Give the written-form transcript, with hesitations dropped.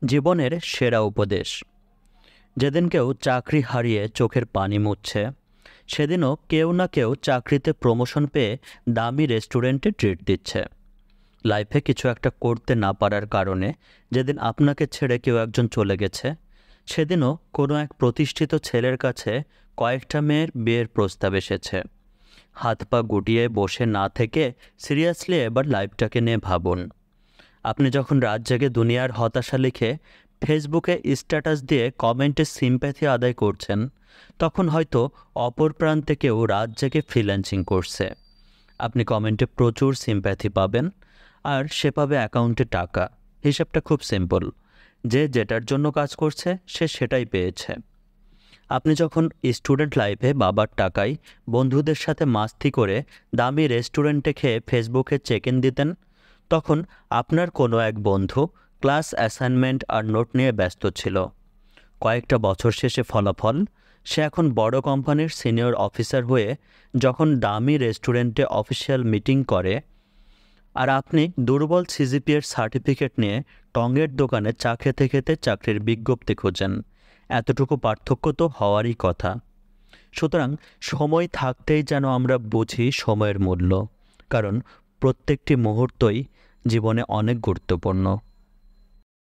জীবনের সেরা উপদেশ। যেদিন কেউ চাকরি হারিয়ে চোখের পানি মুছছে, সেদিনও কেউ না কেউ চাকরিতে প্রমোশন পেয়ে দামি রেস্টুরেন্টে ট্রিট দিচ্ছে। লাইফে কিছু একটা করতে না পারার কারণে যেদিন আপনাকে ছেড়ে কেউ একজন চলে গেছে, সেদিনও কোনো এক প্রতিষ্ঠিত ছেলের কাছে কয়েকটা মেয়ের বিয়ের প্রস্তাব এসেছে। হাত পা গুটিয়ে বসে না থেকে সিরিয়াসলি এবার লাইফটাকে নিয়ে ভাবুন। আপনি যখন রাত জেগে দুনিয়ার হতাশা লিখে ফেসবুকে স্ট্যাটাস দিয়ে কমেন্টে সিম্প্যাথি আদায় করছেন, তখন হয়তো অপর প্রান্তে কেউ রাত জেগে ফ্রিল্যান্সিং করছে। আপনি কমেন্টে প্রচুর সিম্প্যাথি পাবেন, আর সে পাবে অ্যাকাউন্টে টাকা। হিসাবটা খুব সিম্পল, যে যেটার জন্য কাজ করছে সে সেটাই পেয়েছে। আপনি যখন স্টুডেন্ট লাইফে বাবার টাকায় বন্ধুদের সাথে মাস্তি করে দামি রেস্টুরেন্টে খেয়ে ফেসবুকে চেক ইন দিতেন, তখন আপনার কোনো এক বন্ধু ক্লাস অ্যাসাইনমেন্ট আর নোট নিয়ে ব্যস্ত ছিল। কয়েকটা বছর শেষে ফলাফল, সে এখন বড় কোম্পানির সিনিয়র অফিসার হয়ে যখন দামি রেস্টুরেন্টে অফিসিয়াল মিটিং করে, আর আপনি দুর্বল সিজিপিএর সার্টিফিকেট নিয়ে টঙের দোকানে চা খেতে খেতে চাকরির বিজ্ঞপ্তি খোঁজেন। এতটুকু পার্থক্য তো হওয়ারই কথা। সুতরাং সময় থাকতেই যেন আমরা বুঝি সময়ের মূল্য, কারণ প্রত্যেকটি মুহূর্তই জীবনে অনেক গুরুত্বপূর্ণ।